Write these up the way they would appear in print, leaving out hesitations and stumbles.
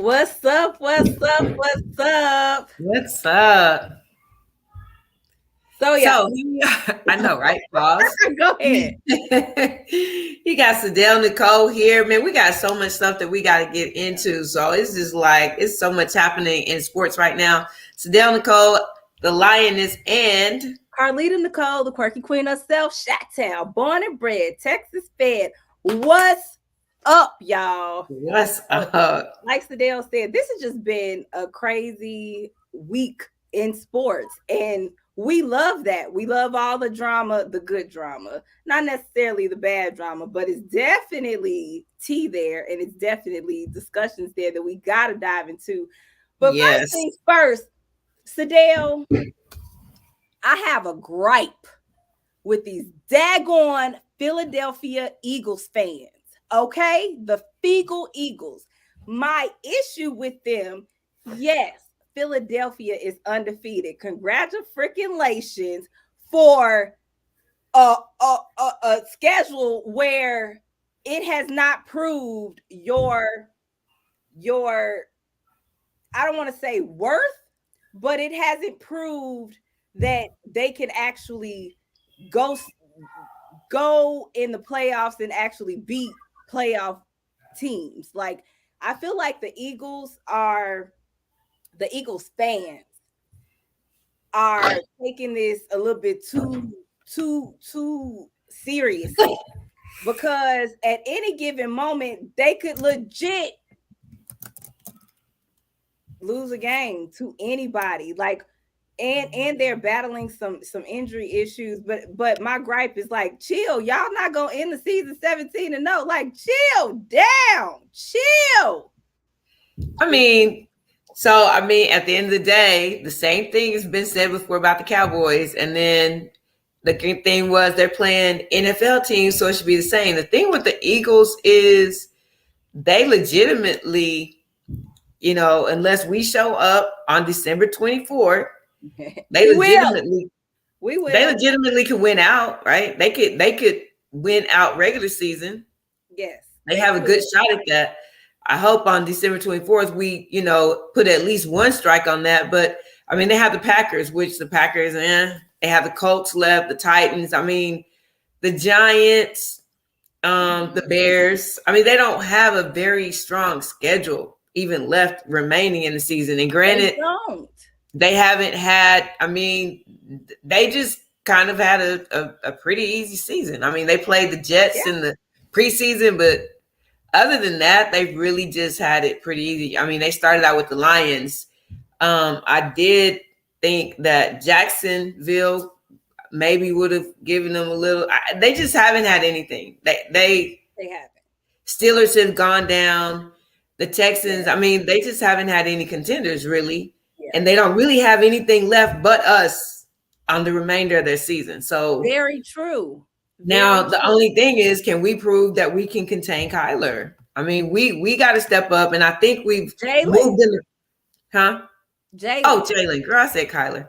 What's up? What's up? What's up? What's up? So yeah, So I know, right? Pause. go ahead. You got Sadell Nicole here. Man, we got so much stuff that we got to get into. So it's just like, it's so much happening in sports right now. Sadell Nicole, the Lioness, and Carlita Nicole, the quirky queen herself, Chi-Town, born and bred, Texas fed. What's up, y'all? what's So, up? like Sadell said, this has just been a crazy week in sports. And we love that. We love all the drama, the good drama, not necessarily the bad drama, but it's definitely tea there. And it's definitely discussions there that we got to dive into. But first Yes. things first, Sadell, I have a gripe with these daggone Philadelphia Eagles fans. Okay? The Feagle Eagles. My issue with them, yes, Philadelphia is undefeated. Congratulations for a schedule where it has not proved your I don't want to say worth, but it hasn't proved that they can actually go go in the playoffs and actually beat playoff teams. Like I feel like the Eagles fans are taking this a little bit too seriously because at any given moment they could legit lose a game to anybody. Like and they're battling some injury issues, but my gripe is like, chill, y'all not gonna end the season 17-0. Like, chill down, chill. At the end of the day, the same thing has been said before about the Cowboys, and then the thing was they're playing NFL teams, so it should be the same. The thing with the Eagles is they legitimately, unless we show up on December 24th, they we will. legitimately We will. they legitimately could win out, right? They could win out regular season. Yes. They have a good shot at that. I hope on December 24th we, put at least one strike on that. But I mean, they have the Packers, which the Packers, they have the Colts left, the Titans. I mean, the Giants, the Bears. I mean, they don't have a very strong schedule even left remaining in the season. And granted, they haven't had, they just kind of had a pretty easy season. I mean, they played the Jets in the preseason, but other than that, they've really just had it pretty easy. I mean, they started out with the Lions. I did think that Jacksonville maybe would have given them a little. They just haven't had anything. They haven't. Steelers have gone down. The Texans, I mean, they just haven't had any contenders really. Yeah. And they don't really have anything left but us on the remainder of their season. So very true. Now, the only thing is, can we prove that we can contain Kyler? I mean, we got to step up, and I think we've moved in. Jalen. Oh, Jalen. Girl, I said Kyler.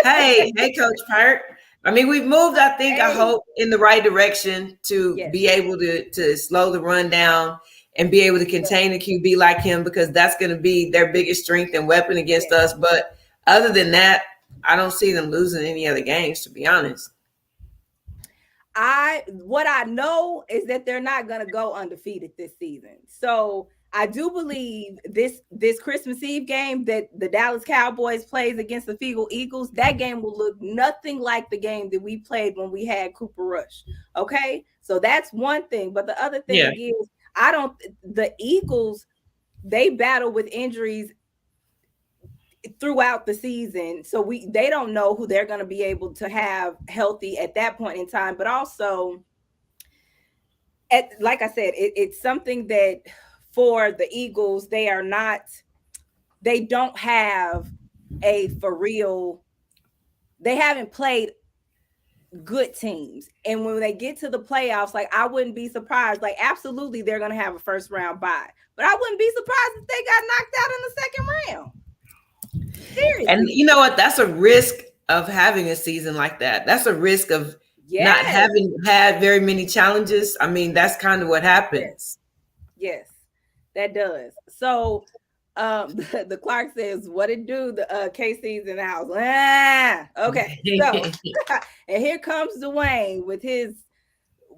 Hey, Coach Pert. I mean, we've moved, I think, I hope, in the right direction to be able to slow the run down and be able to contain a QB like him, because that's going to be their biggest strength and weapon against us. But other than that, I don't see them losing any other games, to be honest. What I know is that they're not going to go undefeated this season. So I do believe this Christmas Eve game that the Dallas Cowboys plays against the Feagle Eagles, that game will look nothing like the game that we played when we had Cooper Rush. Okay, so that's one thing. But the other thing is, the Eagles, they battle with injuries throughout the season, so they don't know who they're going to be able to have healthy at that point in time. But also, like I said, it's something that for the Eagles, they don't have a for real. They haven't played good teams, and when they get to the playoffs, like, I wouldn't be surprised. Like, absolutely, they're going to have a first round bye, but I wouldn't be surprised if they got knocked out in the second round. Seriously. And you know what? That's a risk of having a season like that. That's a risk of not having had very many challenges. I mean, that's kind of what happens. Yes, that does. So The Clark says, "What it do?" The KC's in the house. Ah, okay, so and here comes Dwayne with his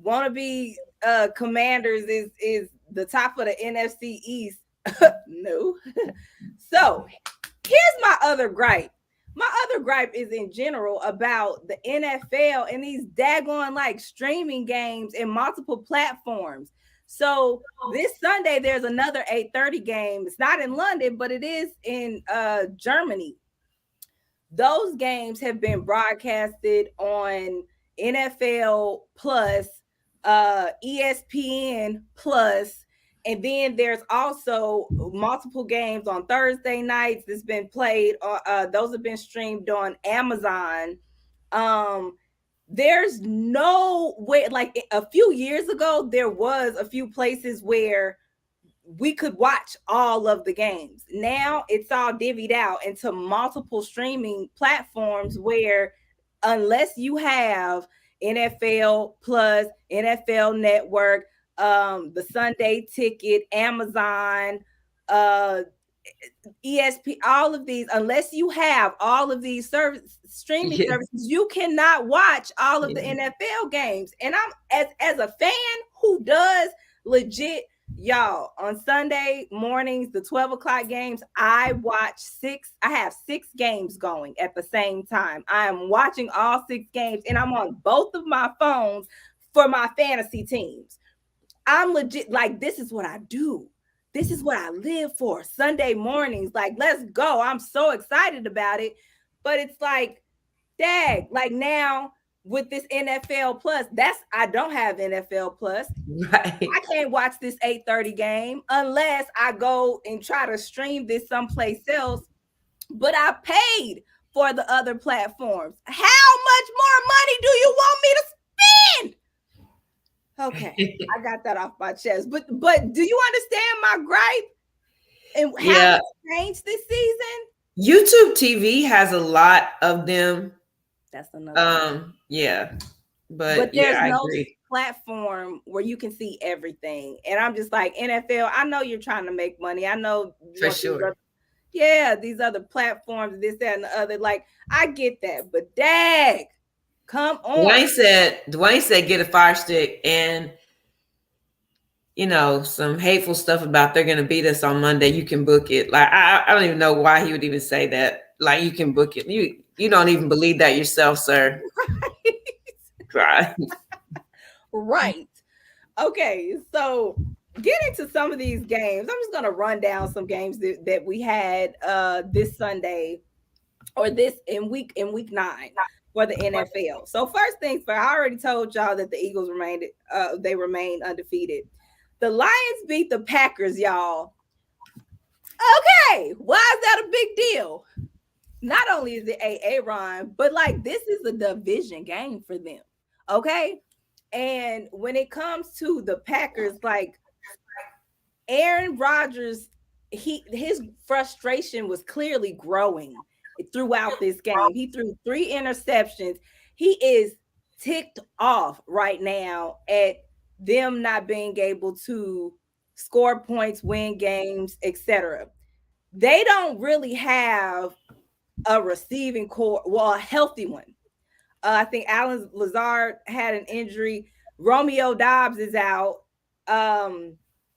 wannabe Commanders is the top of the NFC East. No, so here's my other gripe. My other gripe is in general about the NFL and these daggone like streaming games in multiple platforms. So this Sunday there's another 8:30 game. It's not in London, but it is in Germany. Those games have been broadcasted on NFL Plus, ESPN Plus, and then there's also multiple games on Thursday nights that's been played. Those have been streamed on Amazon. Um, there's no way, like a few years ago, there was a few places where we could watch all of the games. Now it's all divvied out into multiple streaming platforms where unless you have NFL Plus, NFL Network, the Sunday Ticket, Amazon, uh ESP, all of these, unless you have all of these streaming Yeah. services, you cannot watch all of the Yeah. NFL games. And I'm as a fan who does legit, y'all, on Sunday mornings, the 12 o'clock games, I have six games going at the same time. I am watching all six games and I'm on both of my phones for my fantasy teams. I'm legit, like, this is what I do. This is what I live for. Sunday mornings, like, let's go. I'm so excited about it. But it's like, dag, like now with this NFL Plus, I don't have NFL Plus. Right. I can't watch this 8:30 game unless I go and try to stream this someplace else. But I paid for the other platforms. How much more money do you want me to spend? Okay, I got that off my chest. But do you understand my gripe and how Yeah. it's changed this season? YouTube TV has a lot of them. That's another one. Yeah. But Yeah, there's I no agree. platform where you can see everything. And I'm just like, NFL, I know you're trying to make money. I know you For want sure. these other platforms, this, that, and the other. Like, I get that, but dag, come on. Dwayne said get a fire stick and some hateful stuff about they're gonna beat us on Monday. You can book it. Like I don't even know why he would even say that. Like you can book it. You don't even believe that yourself, sir. Right. Right. Okay, so getting to some of these games, I'm just gonna run down some games that we had this Sunday or this in week 9 for the NFL. So first things first, I already told y'all that the Eagles remain undefeated. The Lions beat the Packers, y'all. Okay, why is that a big deal? Not only is it Aaron, but like this is a division game for them. Okay. And when it comes to the Packers, like Aaron Rodgers, his frustration was clearly growing throughout this game. He threw 3 interceptions. He is ticked off right now at them not being able to score points, win games, etc. They don't really have a receiving core, well, a healthy one. I think Alan Lazard had an injury. Romeo Dobbs is out.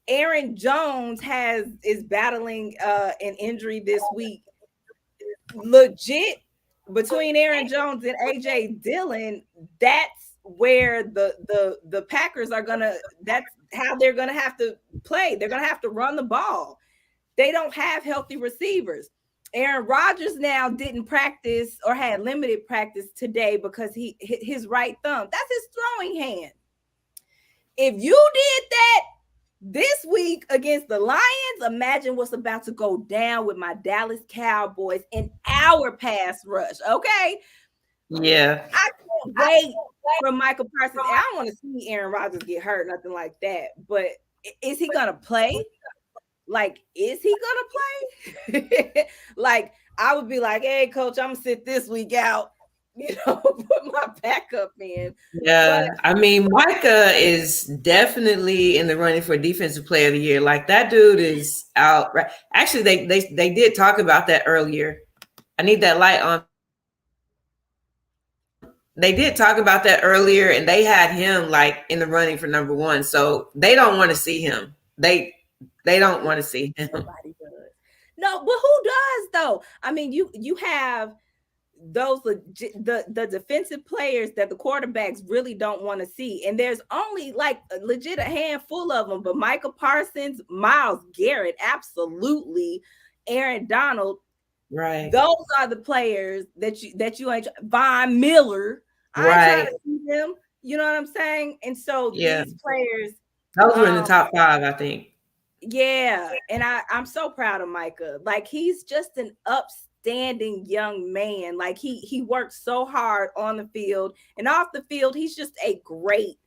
Aaron Jones is battling an injury this week. Legit, between Aaron Jones and AJ Dillon, that's where the Packers are gonna. That's how they're gonna have to play. They're gonna have to run the ball. They don't have healthy receivers. Aaron Rodgers now didn't practice or had limited practice today because his right thumb, that's his throwing hand. If you did that this week against the Lions, imagine what's about to go down with my Dallas Cowboys in our pass rush. Okay. Yeah. I can't wait for Michael Parsons. I don't want to see Aaron Rodgers get hurt, nothing like that. But is he gonna play? Like, is he gonna play? Like, I would be like, hey, coach, I'm gonna sit this week out. put my backup in. But Yeah, I mean, Micah is definitely in the running for Defensive Player of the Year. Like that dude is out. Right? Actually, they did talk about that earlier. I need that light on. They did talk about that earlier, and they had him like in the running for number one. So they don't want to see him. They don't want to see him. nobody does. No, but who does though? I mean, you have those the defensive players that the quarterbacks really don't want to see, and there's only like a legit a handful of them. But Micah Parsons, Miles Garrett, absolutely, Aaron Donald, Right. those are the players that you ain't. Von Miller, I ain't trying Right. to see them. You know what I'm saying? And so Yeah. these players, Those were in the um, top five, I think. yeah, and I'm so proud of Micah. Like he's just an upstanding young man. Like he works so hard on the field and off the field. He's just a great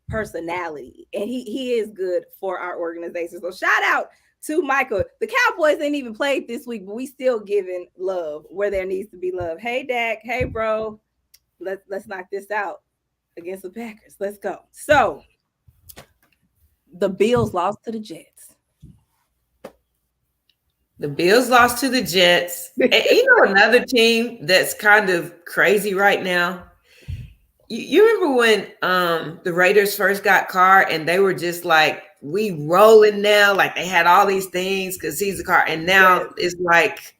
personality, and he is good for our organization. So shout out to Micah. The Cowboys ain't even played this week, but we still giving love where there needs to be love. Hey Dak, hey bro, let's knock this out against the Packers. Let's go. So the Bills lost to the Jets. The Bills lost to the Jets. And you know another team that's kind of crazy right now? You remember when the Raiders first got Carr and they were just like, we rolling now, like they had all these things because he's a car, and now Yes. it's like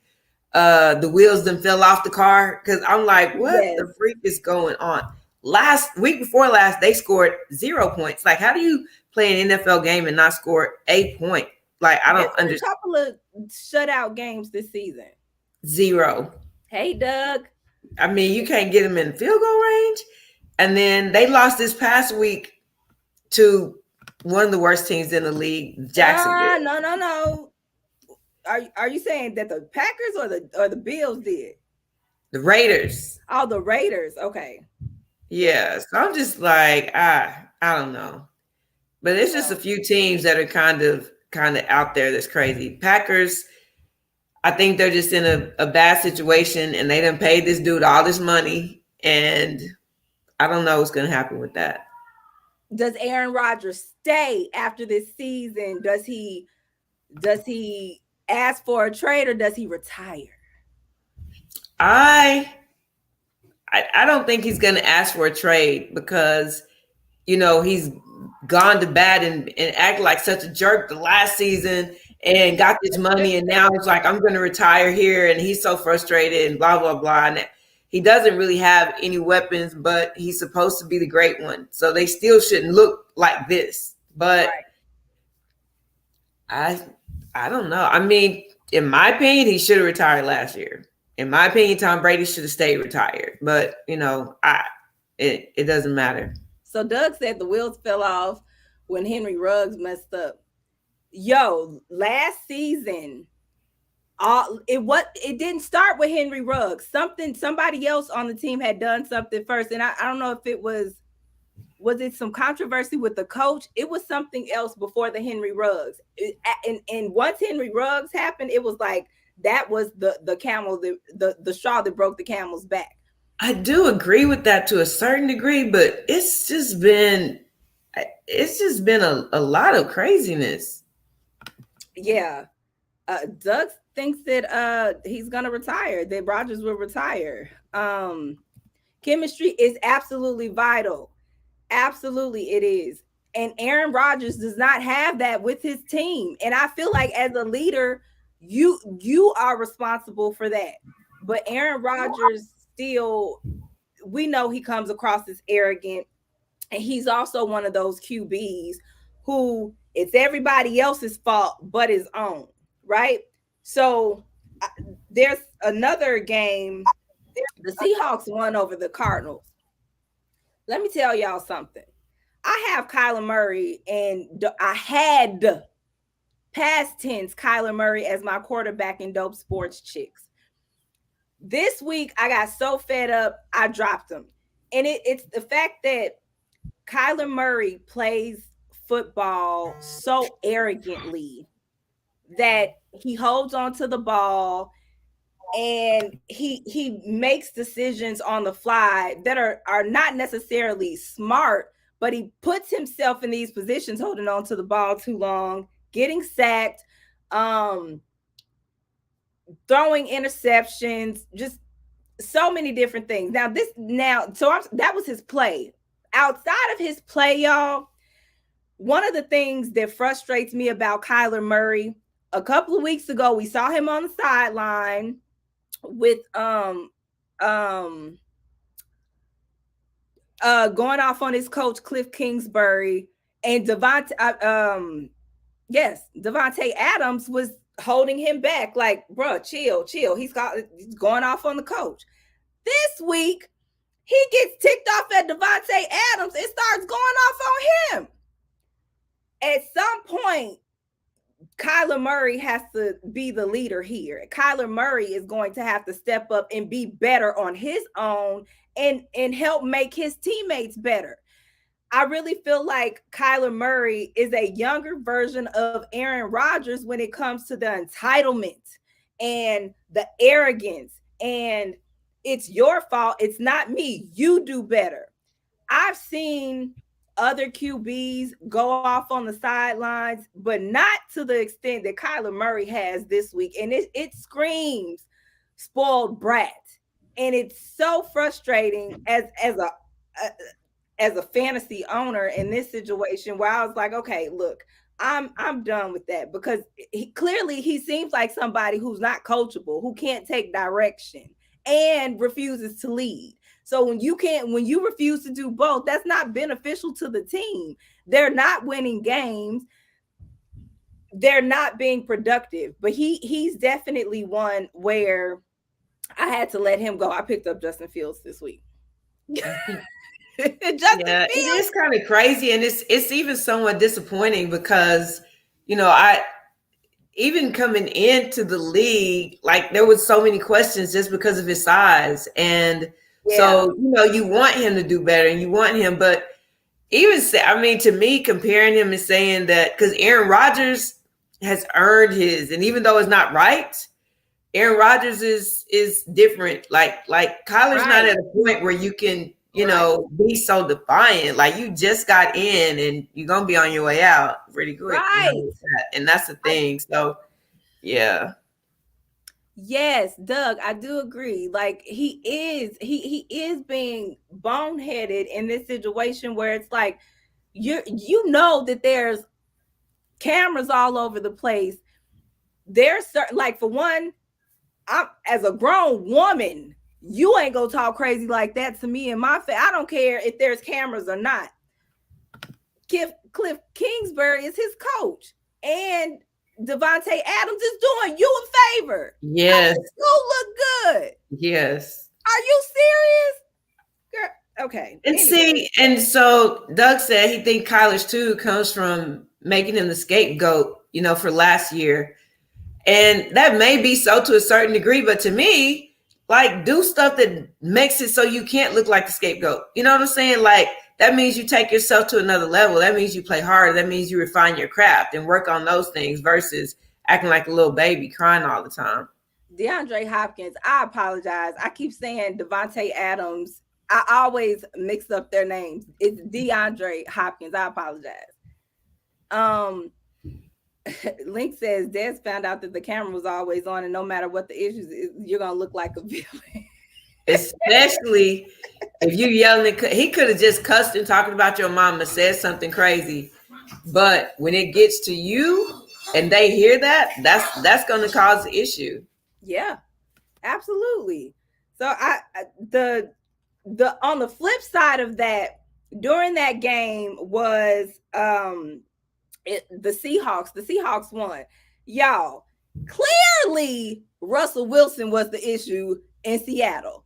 the wheels then fell off the car because I'm like, what Yes. the freak is going on? Last week before last, they scored 0 points. Like, how do you play an NFL game and not score a point? Like, I There's don't been a understand. couple of shutout games this season. 0. Hey, Doug. I mean, you can't get them in field goal range. And then they lost this past week to one of the worst teams in the league, Jacksonville. No. Are you saying that the Packers or the Bills did? The Raiders. Oh, the Raiders. Okay. Yeah. So I'm just like, I don't know. But it's just a Well, few teams that are kind of out there that's crazy. Packers, I think they're just in a bad situation and they done paid this dude all this money. And I don't know what's gonna happen with that. does Aaron Rodgers stay after this season? Does he ask for a trade or does he retire? I I don't think he's gonna ask for a trade because he's gone to bat and act like such a jerk the last season and got this money and now it's like I'm going to retire here and he's so frustrated and blah blah blah and he doesn't really have any weapons but he's supposed to be the great one so they still shouldn't look like this but Right. I I don't know. I mean, in my opinion, he should have retired last year. In my opinion, Tom Brady should have stayed retired. But it doesn't matter. So Doug said the wheels fell off when Henry Ruggs messed up. Yo, last season, it didn't start with Henry Ruggs. Somebody else on the team had done something first, and I don't know if it was it some controversy with the coach. It was something else before the Henry Ruggs. And once Henry Ruggs happened, it was like that was the camel the straw that broke the camel's back. I do agree with that to a certain degree, but it's just been a lot of craziness. Yeah. Doug thinks that he's gonna retire, that Rodgers will retire. Chemistry is absolutely vital. Absolutely, it is. And Aaron Rodgers does not have that with his team. And I feel like as a leader, you are responsible for that. But Aaron Rodgers still, we know he comes across as arrogant. And he's also one of those QBs who it's everybody else's fault but his own, right? So there's another game. The Seahawks won over the Cardinals. Let me tell y'all something. I have Kyler Murray, and I had past tense Kyler Murray as my quarterback in Dope Sports Chics. This week, I got so fed up, I dropped him. And it's the fact that Kyler Murray plays football so arrogantly that he holds on to the ball. and he makes decisions on the fly that are not necessarily smart, but he puts himself in these positions holding on to the ball too long, getting sacked, um throwing interceptions, just so many different things. That was his play. Outside of his play, y'all, one of the things that frustrates me about Kyler Murray, a couple of weeks ago, we saw him on the sideline with um going off on his coach Cliff Kingsbury, and Devontae Adams was holding him back, like, bro, chill. He's going off on the coach. This week, he gets ticked off at Devontae Adams and starts going off on him. At some point, Kyler Murray has to be the leader here. Kyler Murray is going to have to step up and be better on his own and help make his teammates better. I really feel like Kyler Murray is a younger version of Aaron Rodgers when it comes to the entitlement and the arrogance and it's your fault. It's not me. You do better. I've seen other QBs go off on the sidelines, but not to the extent that Kyler Murray has this week. And it screams spoiled brat. And it's so frustrating as a fantasy owner in this situation where I was like, okay, look, I'm done with that, because clearly he seems like somebody who's not coachable, who can't take direction and refuses to lead. So when you refuse to do both, that's not beneficial to the team. They're not winning games. They're not being productive. But he's definitely one where I had to let him go. I picked up Justin Fields this week. Yeah, it is kind of crazy, and it's even somewhat disappointing because, I even coming into the league, like there was so many questions just because of his size, and so you want him to do better, and you want him, but to me, comparing him and saying that because Aaron Rodgers has earned his, and even though it's not right, Aaron Rodgers is different. Like Kyler's not at a point where you can be so defiant. Like you just got in and you're gonna be on your way out pretty quick. Right. And that's the thing. So yeah. Yes, Doug, I do agree. Like he is being boneheaded in this situation where it's like you know that there's cameras all over the place. There's certain, like, for one, I'm as a grown woman, you ain't gonna talk crazy like that to me and my I don't care if there's cameras or not. Cliff Kingsbury is his coach, and Devontae Adams is doing you a favor. Yes. School look good. Yes. Are you serious? Girl, okay. And see, and so Doug said he think Kyler's too comes from making him the scapegoat, for last year. And that may be so to a certain degree, but to me, like, do stuff that makes it so you can't look like the scapegoat. You know what I'm saying? Like, that means you take yourself to another level. That means you play harder. That means you refine your craft and work on those things versus acting like a little baby crying all the time. DeAndre Hopkins, I apologize. I keep saying Devontae Adams. I always mix up their names. It's DeAndre Hopkins. I apologize. Link says Des found out that the camera was always on, and no matter what the issues is, you're gonna look like a villain. Especially if you yelling, he could have just cussed and talking about your mama, said something crazy. But when it gets to you and they hear that, that's going to cause the issue. Yeah, absolutely. So the on the flip side of that, during that game was the Seahawks won. Y'all, clearly Russell Wilson was the issue in Seattle.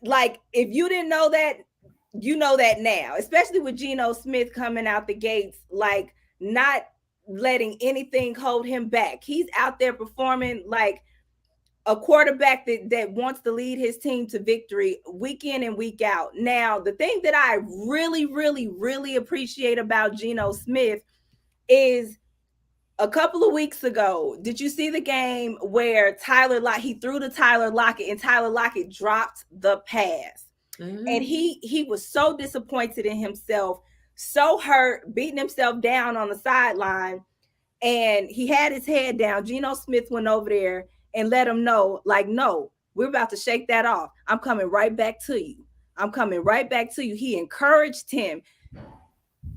Like, if you didn't know that, you know that now, especially with Geno Smith coming out the gates, like not letting anything hold him back. He's out there performing like a quarterback that wants to lead his team to victory week in and week out. Now, the thing that I really, really, really appreciate about Geno Smith is a couple of weeks ago, did you see the game where he threw to Tyler Lockett and Tyler Lockett dropped the pass? And Mm-hmm. he was so disappointed in himself, so hurt, beating himself down on the sideline, and he had his head down. Geno Smith went over there and let him know, like, no, we're about to shake that off. I'm coming right back to you. I'm coming right back to you. He encouraged him.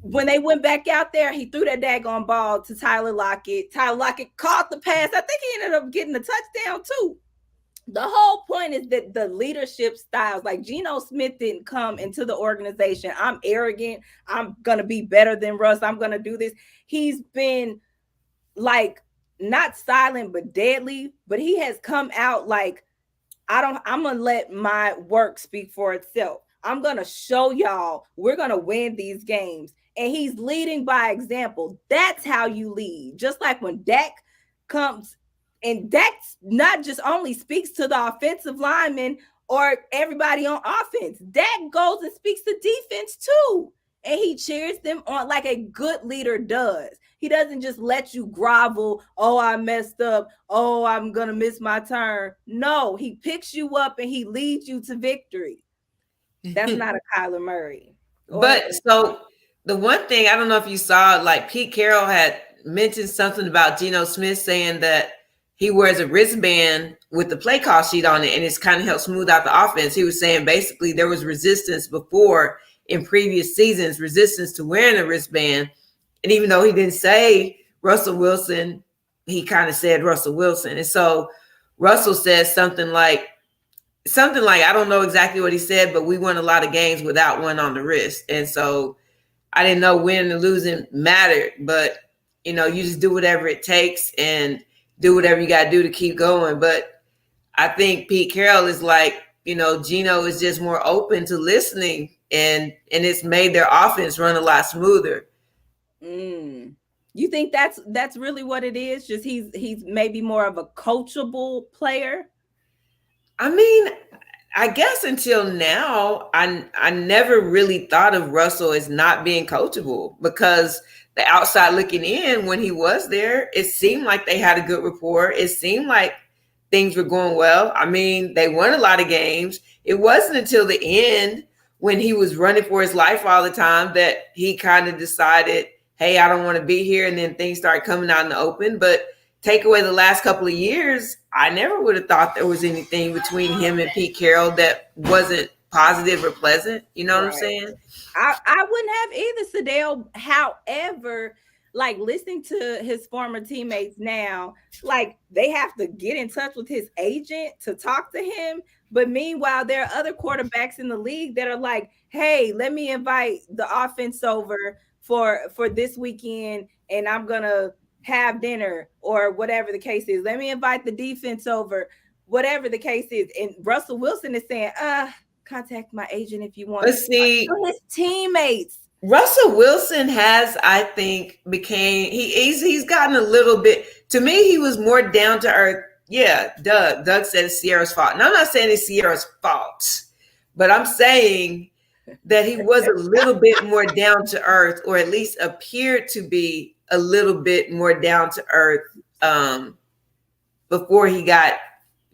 When they went back out there, he threw that daggone ball to Tyler Lockett. Tyler Lockett caught the pass. I think he ended up getting a touchdown too. The whole point is that the leadership styles, like Geno Smith didn't come into the organization, I'm arrogant, I'm gonna be better than Russ, I'm gonna do this. He's been like not silent but deadly, but he has come out like, I'm gonna let my work speak for itself. I'm gonna show y'all we're gonna win these games. And he's leading by example. That's how you lead. Just like when Dak comes, and Dak not just only speaks to the offensive linemen or everybody on offense, Dak goes and speaks to defense too. And he cheers them on like a good leader does. He doesn't just let you grovel. Oh, I messed up. Oh, I'm going to miss my turn. No, he picks you up and he leads you to victory. That's not a Kyler Murray. Go ahead. But so the one thing, I don't know if you saw, like Pete Carroll had mentioned something about Geno Smith saying that he wears a wristband with the play call sheet on it, and it's kind of helped smooth out the offense. He was saying basically there was resistance before in previous seasons, resistance to wearing a wristband. And even though he didn't say Russell Wilson, he kind of said Russell Wilson. And so Russell says something like, I don't know exactly what he said, but we won a lot of games without one on the wrist. And so I didn't know winning and losing mattered, but you just do whatever it takes and do whatever you got to do to keep going. But I think Pete Carroll is like, Geno is just more open to listening, and it's made their offense run a lot smoother. You think that's really what it is? Just he's maybe more of a coachable player? I mean, I guess until now, I never really thought of Russell as not being coachable, because the outside looking in, when he was there, it seemed like they had a good rapport. It seemed like things were going well. I mean, they won a lot of games. It wasn't until the end, when he was running for his life all the time, that he kind of decided, hey, I don't want to be here. And then things started coming out in the open. But take away the last couple of years, I never would have thought there was anything between him and Pete Carroll that wasn't positive or pleasant. You know what I'm saying? I wouldn't have either, Sadell. However, like listening to his former teammates now, like they have to get in touch with his agent to talk to him. But meanwhile, there are other quarterbacks in the league that are like, hey, let me invite the offense over for this weekend, and I'm gonna have dinner or whatever the case is. Let me invite the defense over, whatever the case is. And Russell Wilson is saying, contact my agent if you want. But see, his teammates. Russell Wilson has, I think, he's gotten a little bit, to me, he was more down to earth. Yeah, Doug said it's Sierra's fault. And I'm not saying it's Sierra's fault, but I'm saying that he was a little bit more down to earth, or at least appeared to be a little bit more down to earth before he got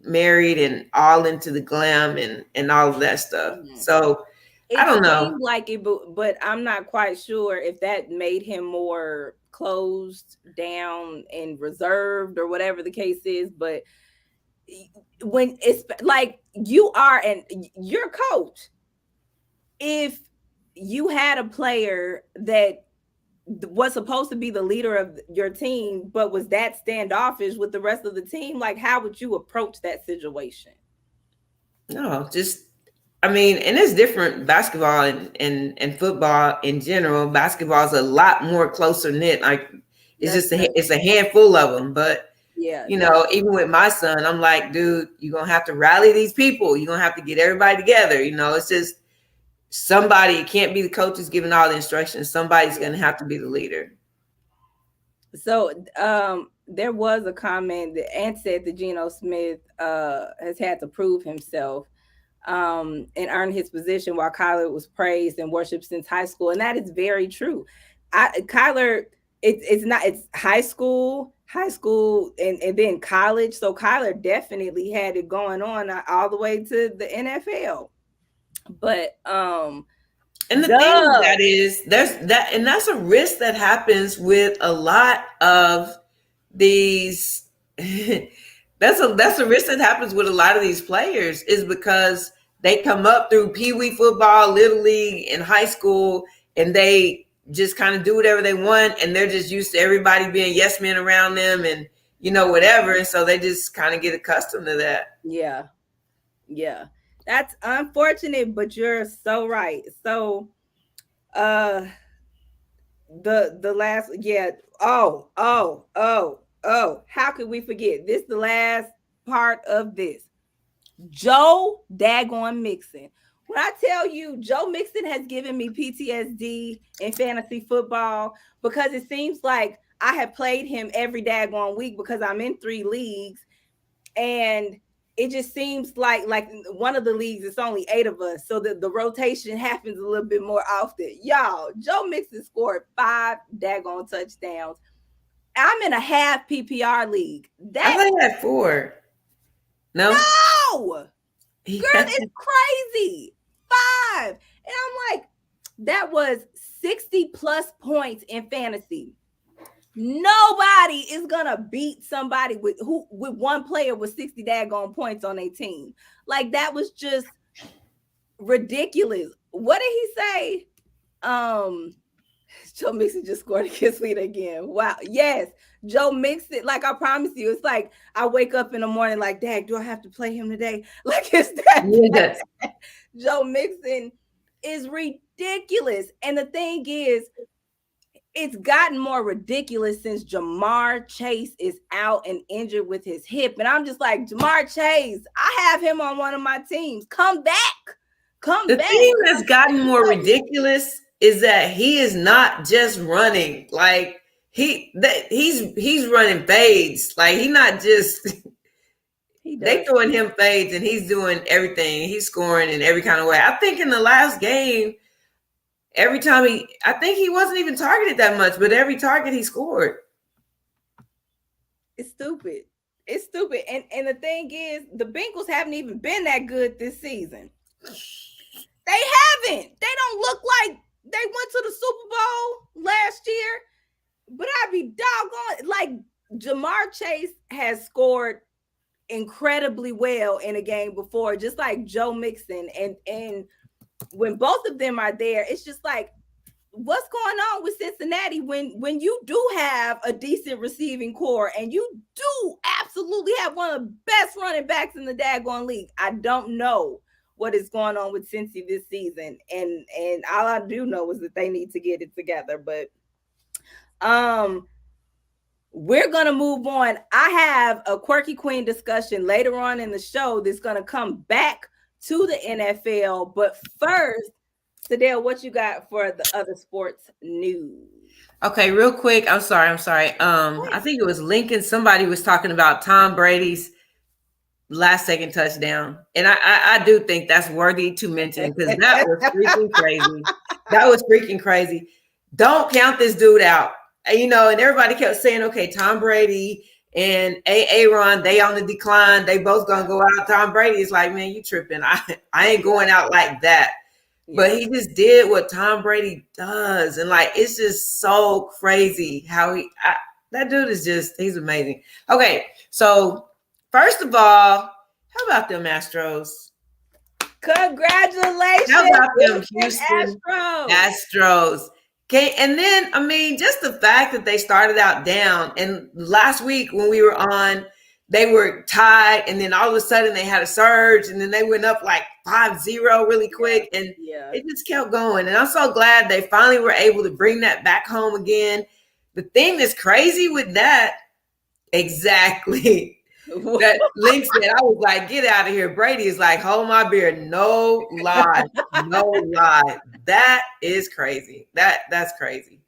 married and all into the glam and all of that stuff. So I don't know. It seemed like it, but I'm not quite sure if that made him more closed down and reserved or whatever the case is. But when it's like you're a coach, if you had a player that was supposed to be the leader of your team, but was that standoffish with the rest of the team, like how would you approach that situation? No, I mean, and it's different basketball and football in general. Basketball is a lot more closer knit. Like it's a handful of them. But yeah, even with my son, I'm like, dude, you're gonna have to rally these people. You're gonna have to get everybody together. It's just somebody. It can't be the coaches giving all the instructions. Somebody's gonna have to be the leader. So there was a comment that Ant said that Geno Smith has had to prove himself and earn his position, while Kyler was praised and worshipped since high school. And that is very true. Kyler it's not, it's high school, and then college. So Kyler definitely had it going on all the way to the NFL. But And the thing with duh. that is there's that, and that's a risk that happens with a lot of these. That's a risk that happens with a lot of these players, is because they come up through Pee Wee football, Little League, and high school, and they just kind of do whatever they want, and they're just used to everybody being yes men around them, and whatever, and so they just kind of get accustomed to that. Yeah. Yeah. That's unfortunate, but you're so right. So uh the last, yeah, how could we forget this? The last part of this, Joe daggone Mixon. When I tell you, Joe Mixon has given me PTSD in fantasy football, because it seems like I have played him every daggone week because I'm in 3 leagues, and it just seems like one of the leagues, it's only 8 of us, so the rotation happens a little bit more often. Y'all, Joe Mixon scored 5 daggone touchdowns. I'm in a half PPR league. I That thought he had 4. No, no, girl, yeah. it's crazy. 5, and I'm like, that was 60 plus points in fantasy. Nobody is gonna beat somebody with one player with 60 daggone points on their team. Like, that was just ridiculous. What did he say? Joe Mixon just scored against me again. Wow. Yes, Joe Mixon. Like, I promise you, it's like I wake up in the morning like, Dag, do I have to play him today? Like, it's that Yes. bad. Joe Mixon is ridiculous. And the thing is, it's gotten more ridiculous since Jamar Chase is out and injured with his hip. And I'm just like, Jamar Chase, I have him on one of my teams. Come back. The thing that's gotten more ridiculous is that he is not just running. Like, he's running fades. Like, he not just they throwing him fades, and he's doing everything. He's scoring in every kind of way. I think in the last game, every time I think he wasn't even targeted that much, but every target he scored. It's stupid. It's stupid. And the thing is, the Bengals haven't even been that good this season. They haven't. They don't look like they went to the Super Bowl last year. But I'd be doggone, like, Jamar Chase has scored incredibly well in a game before, just like Joe Mixon. And when both of them are there, it's just like, what's going on with Cincinnati when you do have a decent receiving core and you do absolutely have one of the best running backs in the daggone league? I don't know what is going on with Cincy this season, and all I do know is that they need to get it together. But we're gonna move on. I have a Quirky Queen discussion later on in the show that's gonna come back to the NFL. But first, Sadell, what you got for the other sports news? Okay, real quick. I'm sorry. I think it was Lincoln. Somebody was talking about Tom Brady's last second touchdown, and I do think that's worthy to mention, because that was freaking crazy. That was freaking crazy. Don't count this dude out. And everybody kept saying, okay, Tom Brady and Aaron, they on the decline. They both gonna go out. Tom Brady is like, man, you tripping. I ain't going out like that. Yeah. But he just did what Tom Brady does. And like, it's just so crazy how that dude is he's amazing. Okay, so first of all, how about them Astros? Congratulations. How about them Houston Astros? Okay, and then, I mean, just the fact that they started out down, and last week when we were on, they were tied, and then all of a sudden they had a surge, and then they went up like 5-0 really quick, and it just kept going. And I'm so glad they finally were able to bring that back home again. The thing that's crazy with that, exactly, that Link said, I was like, get out of here. Brady is like, hold my beer. No lie. No lie. That is crazy. That's crazy.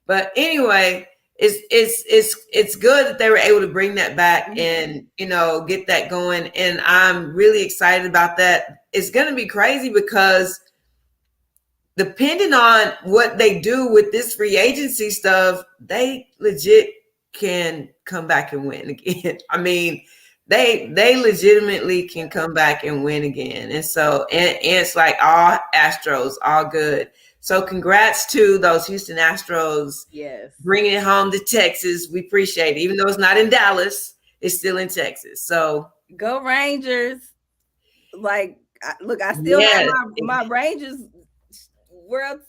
But anyway, it's good that they were able to bring that back and get that going. And I'm really excited about that. It's gonna be crazy because depending on what they do with this free agency stuff, they legit can come back and win again. I mean, they legitimately can come back and win again. And so, and it's like all Astros, all good. So congrats to those Houston Astros. Yes. Bringing it home to Texas. We appreciate it. Even though it's not in Dallas, it's still in Texas. So go Rangers. Like, look, I still have my Rangers World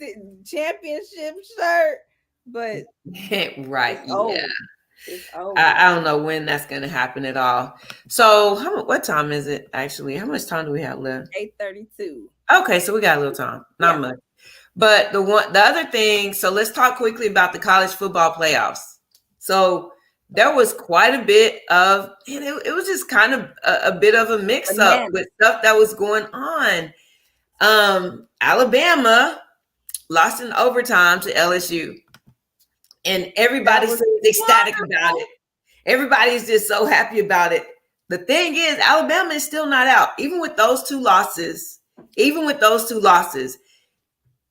Championship shirt, but right, yeah. It's over. I don't know when that's going to happen at all. So, what time is it actually? How much time do we have left? 8:32. Okay, so we got a little time, not much. But the other thing. So let's talk quickly about the college football playoffs. So there was quite a bit of, and it was just kind of a bit of a mix up with stuff that was going on. Alabama lost in overtime to LSU. And everybody's ecstatic about it. Everybody's just so happy about it. The thing is, Alabama is still not out. Even with those two losses,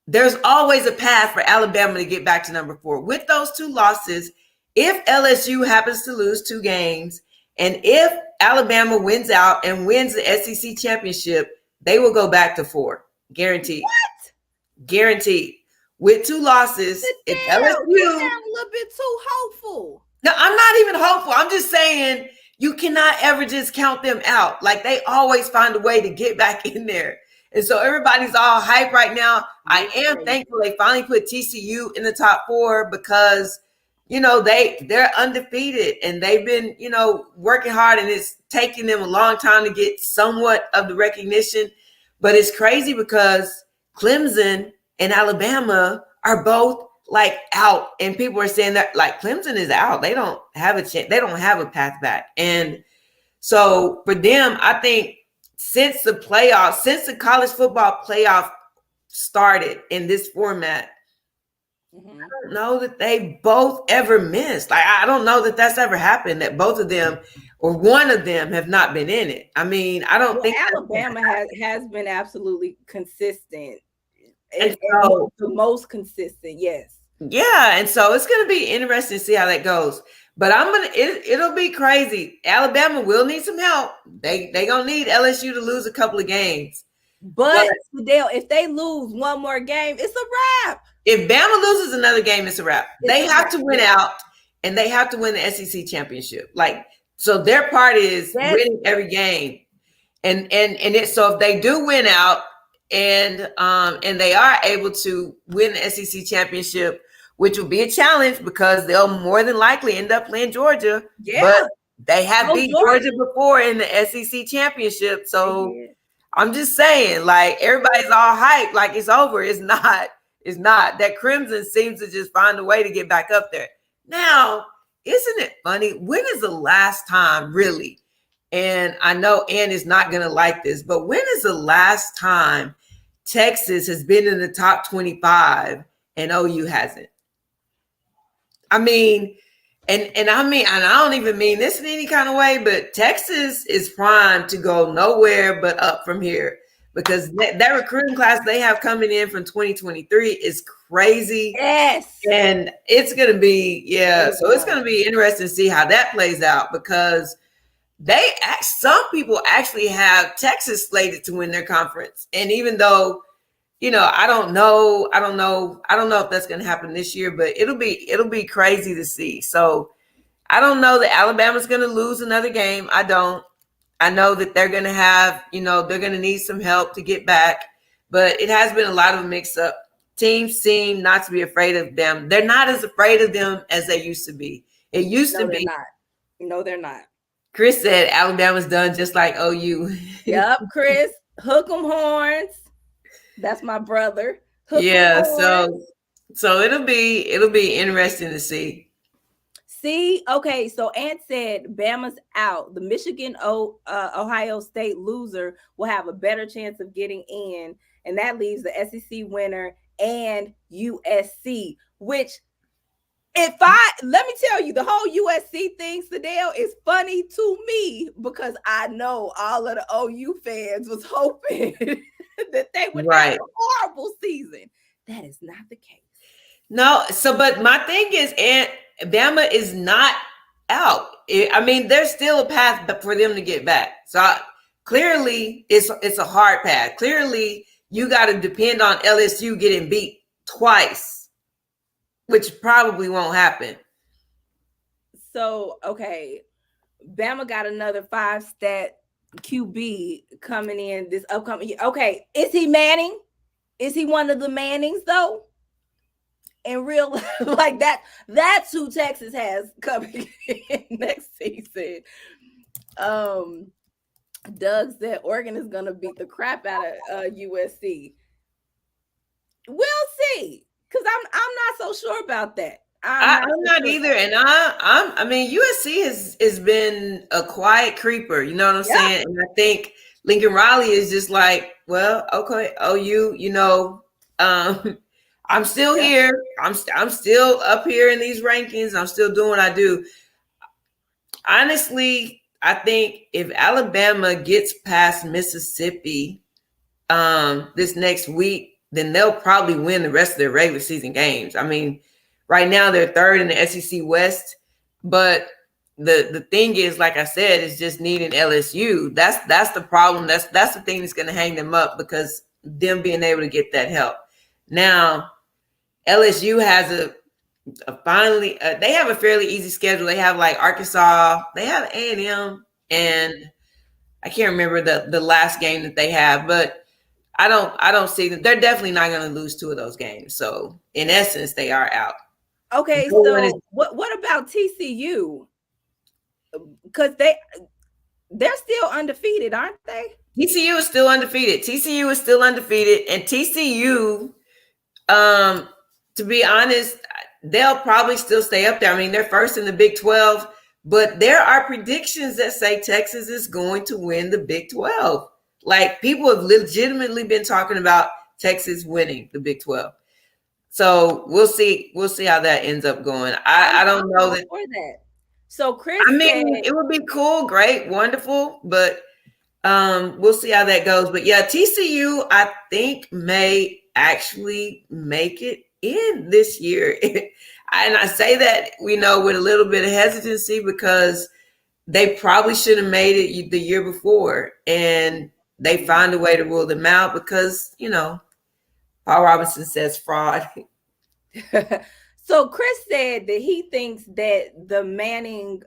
there's always a path for Alabama to get back to number 4. With those two losses, if LSU happens to lose 2 games, and if Alabama wins out and wins the SEC championship, they will go back to 4. Guaranteed. What? Guaranteed. With 2 losses, if LSU, you sound a little bit too hopeful. No, I'm not even hopeful. I'm just saying you cannot ever just count them out. Like, they always find a way to get back in there. And so everybody's all hype right now. I am thankful they finally put TCU in the top 4 because, you know, they're undefeated and they've been, you know, working hard, and it's taking them a long time to get somewhat of the recognition. But it's crazy because Clemson and Alabama are both like out, and people are saying that like Clemson is out. They don't have a chance. They don't have a path back. And so for them, I think since the college football playoff started in this format, I don't know that they both ever missed. Like, I don't know that that's ever happened, that both of them or one of them have not been in it. I mean, I don't think Alabama has been absolutely consistent. And so, the most consistent, yes. Yeah, and so it's going to be interesting to see how that goes. But it'll be crazy. Alabama will need some help. They gonna need LSU to lose a couple of games. But Dale, if they lose one more game, it's a wrap. If Bama loses another game, it's a wrap. They have to win out, and they have to win the SEC championship. Like, so their part is winning every game, and so if they do win out, and they are able to win the SEC championship, which will be a challenge because they'll more than likely end up playing Georgia. Yeah, but they have beat Georgia before in the SEC championship. So I'm just saying, like, everybody's all hyped, like it's over. It's not. It's not. That Crimson seems to just find a way to get back up there. Now, isn't it funny? When is the last time, really? And I know Ann is not going to like this, but when is the last time Texas has been in the top 25 and OU hasn't? I mean, and I mean, and I don't even mean this in any kind of way, but Texas is primed to go nowhere but up from here, because that recruiting class they have coming in from 2023 is crazy. Yes. And it's going to be, so it's going to be interesting to see how that plays out, because some people actually have Texas slated to win their conference. And even though, you know, I don't know if that's going to happen this year, but it'll be crazy to see. So I don't know that Alabama's going to lose another game. I don't. I know that they're going to have, you know, they're going to need some help to get back, but it has been a lot of a mix up. Teams seem not to be afraid of them. They're not as afraid of them as they used to be. It used to be. No, they're not. Chris said Alabama's done just like OU. Yep, Chris. Hook 'em horns. That's my brother. So it'll be interesting to see. See, okay, so Ant said Bama's out. The Michigan Ohio State loser will have a better chance of getting in, and that leaves the SEC winner and USC, which let me tell you, the whole USC thing, Sadell, is funny to me because I know all of the OU fans was hoping that they would have a horrible season. That is not the case. No, so but my thing is, and Bama is not out. I mean, there's still a path for them to get back. So clearly, it's a hard path. Clearly, you got to depend on LSU getting beat twice, which probably won't happen. So, okay, Bama got another 5-stat QB coming in this upcoming year. Okay, is he Manning? Is he one of the Mannings though? In real life, like that, that's who Texas has coming in next season. Um, Doug said Oregon is gonna beat the crap out of USC. We'll see, because I'm not so sure about that. I'm not either, and I mean USC has been a quiet creeper. You know what I'm saying? And I think Lincoln Riley is just like, well, okay, you know, I'm still here. I'm still up here in these rankings. I'm still doing what I do. Honestly, I think if Alabama gets past Mississippi this next week, then they'll probably win the rest of their regular season games. I mean, right now they're third in the SEC West, but the thing is, like I said, is just needing LSU. That's the problem. That's the thing that's going to hang them up, because them being able to get that help. Now, LSU has they have a fairly easy schedule. They have like Arkansas, they have A&M, and I can't remember the last game that they have, but I don't see that they're definitely not going to lose two of those games. So in essence, they are out. Okay, so what about TCU? Because they're still undefeated, aren't they? TCU is still undefeated. And TCU, to be honest, they'll probably still stay up there. I mean, they're first in the Big 12, but there are predictions that say Texas is going to win the Big 12. Like, people have legitimately been talking about Texas winning the Big 12. So we'll see how that ends up going. I don't know that. For that. So Chris, I mean, it would be cool, great, wonderful, but we'll see how that goes. But yeah, TCU, I think, may actually make it in this year. And I say that, with a little bit of hesitancy, because they probably should have made it the year before, and they find a way to rule them out because, Paul Robinson says fraud. So Chris said that he thinks that Manning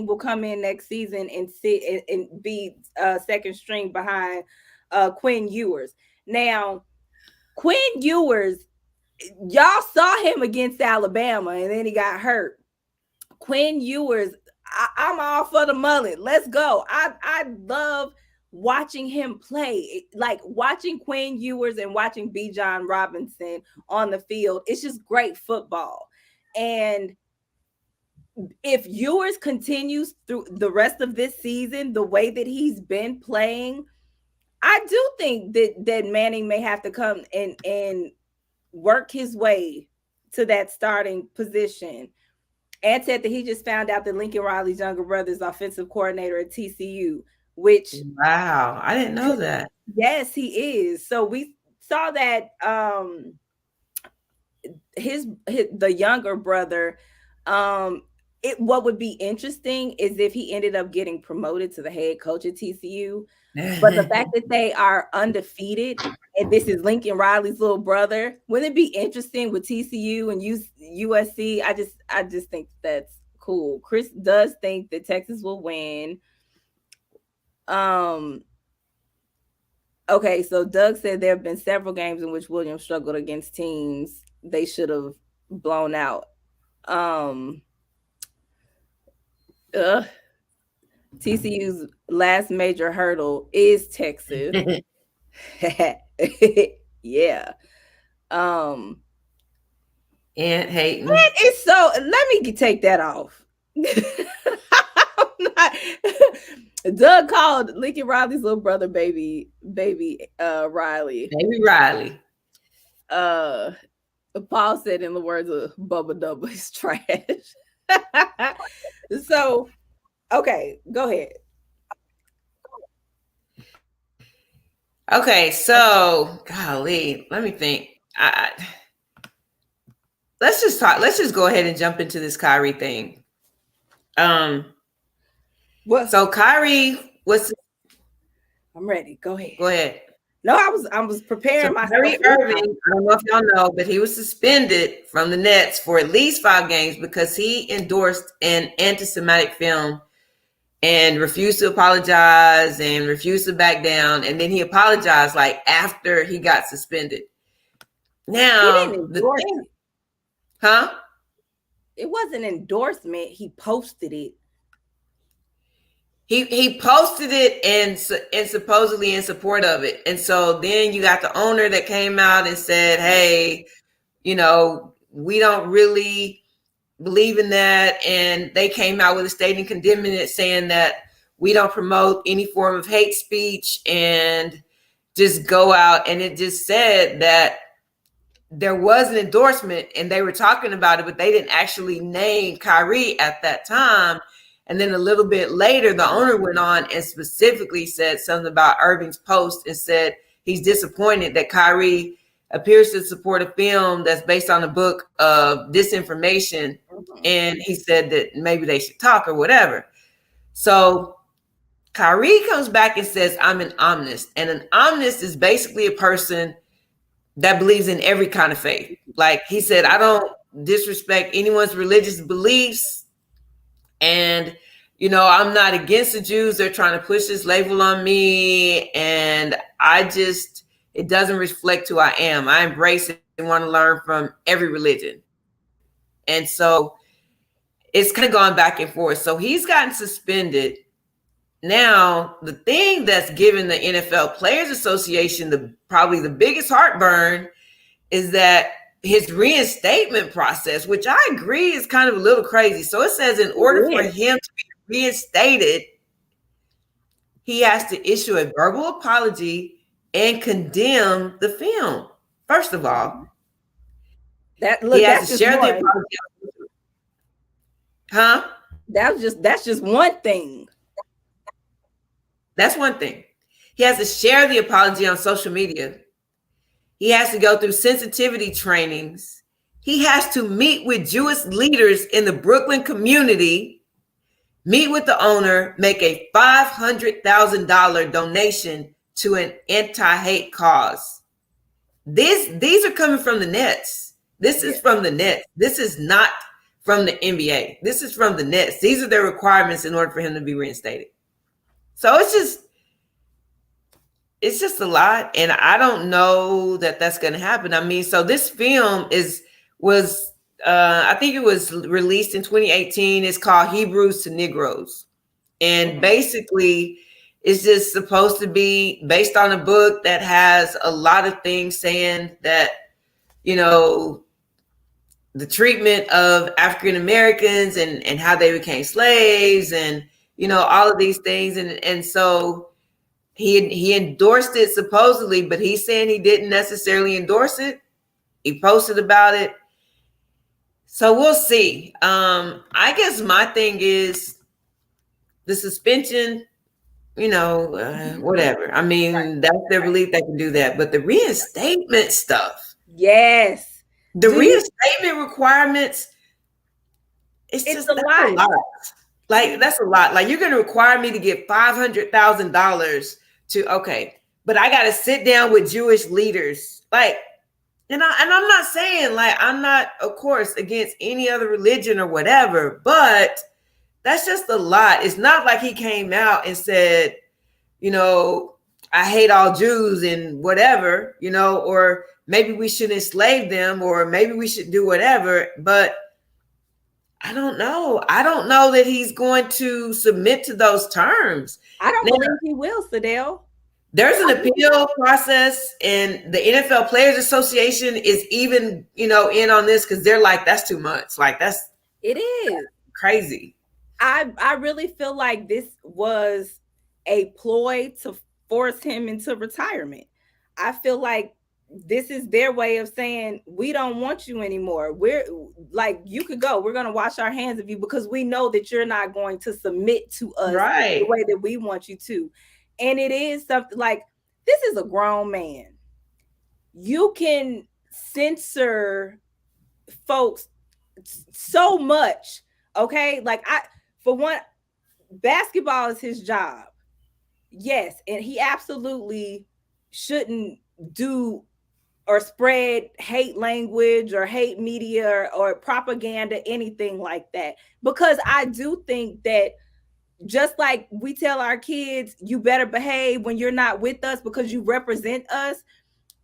will come in next season and sit and be second string behind Quinn Ewers. Now, Quinn Ewers, y'all saw him against Alabama, and then he got hurt. Quinn Ewers, I'm all for the mullet. Let's go. I love watching him play, like watching Quinn Ewers and watching Bijan Robinson on the field. It's just great football. And if Ewers continues through the rest of this season the way that he's been playing, I do think that Manning may have to come and work his way to that starting position. And said that he just found out that Lincoln Riley's younger brother is offensive coordinator at TCU, which, wow, I didn't know that. Yes, he is. So we saw that the younger brother, what would be interesting is if he ended up getting promoted to the head coach at TCU. But the fact that they are undefeated and this is Lincoln Riley's little brother, wouldn't it be interesting with TCU and USC? I just think that's cool. Chris does think that Texas will win. Okay, so Doug said there have been several games in which Williams struggled against teams they should have blown out. TCU's last major hurdle is Texas. Yeah. And Hayden. That is so. Let me take that off. Doug called Lincoln Riley's little brother baby Riley. Baby Riley. Paul said, in the words of Bubba Dubba, is trash. So, okay, go ahead. Okay, so golly, let me think. Let's just talk. Let's just go ahead and jump into this Kyrie thing. Um, Well, so Kyrie was I'm ready. Go ahead. go ahead. No, I was So preparing myself Kyrie for this Irving, time. I don't know if y'all know, but he was suspended from the Nets for at least 5 games because he endorsed an anti-Semitic film and refused to apologize and refused to back down. And then he apologized like after he got suspended. He didn't Now the endorse thing, it. huh? It wasn't endorsement. He posted it. He posted it and supposedly in support of it. And so then you got the owner that came out and said, hey, we don't really believe in that. And they came out with a statement condemning it, saying that we don't promote any form of hate speech and just go out. And it just said that there was an endorsement and they were talking about it, but they didn't actually name Kyrie at that time. And then a little bit later, the owner went on and specifically said something about Irving's post and said he's disappointed that Kyrie appears to support a film that's based on a book of disinformation. And he said that maybe they should talk or whatever. So Kyrie comes back and says, I'm an omnist. And an omnist is basically a person that believes in every kind of faith. Like he said, I don't disrespect anyone's religious beliefs. And, I'm not against the Jews. They're trying to push this label on me. And it doesn't reflect who I am. I embrace it and want to learn from every religion. And so it's kind of gone back and forth. So he's gotten suspended. Now, the thing that's given the NFL Players Association probably the biggest heartburn is that his reinstatement process, which I agree is kind of a little crazy. So it says in order for him to be reinstated, he has to issue a verbal apology and condemn the film. First of all, he has to share the apology. Huh? That's just one thing. That's one thing. He has to share the apology on social media. He has to go through sensitivity trainings. He has to meet with Jewish leaders in the Brooklyn community, meet with the owner, make a $500,000 donation to an anti-hate cause. These are coming from the Nets. This is from the Nets. This is not from the NBA. This is from the Nets. These are their requirements in order for him to be reinstated. So it's just a lot, and I don't know that that's going to happen. I mean, so this film was I think it was released in 2018. It's called Hebrews to Negroes, and basically, it's just supposed to be based on a book that has a lot of things saying that the treatment of African Americans and how they became slaves, and all of these things, and so. He endorsed it supposedly, but he's saying he didn't necessarily endorse it. He posted about it. So we'll see. I guess my thing is the suspension, whatever. I mean, that's their belief, they can do that. But the reinstatement stuff. Yes. The reinstatement requirements, it's a lot. Like, that's a lot. Like, you're going to require me to get $500,000 but I got to sit down with Jewish leaders. Like, and I'm not saying, like, I'm not, of course, against any other religion or whatever, but that's just a lot. It's not like he came out and said, I hate all Jews and whatever, or maybe we should enslave them, or maybe we should do whatever. But I don't know. I don't know that he's going to submit to those terms. I don't believe he will, Sadell. There's an appeal process, and the NFL Players Association is even, in on this because they're like, that's too much. Like, it is crazy. I really feel like this was a ploy to force him into retirement. I feel like this is their way of saying, we don't want you anymore. We're like, you could go. We're going to wash our hands of you because we know that you're not going to submit to us the way that we want you to. And it is something like, This is a grown man. You can censor folks so much, okay? Like, for one, basketball is his job. Yes, and he absolutely shouldn't do or spread hate language or hate media or propaganda, anything like that. Because I do think that, just like we tell our kids, you better behave when you're not with us because you represent us.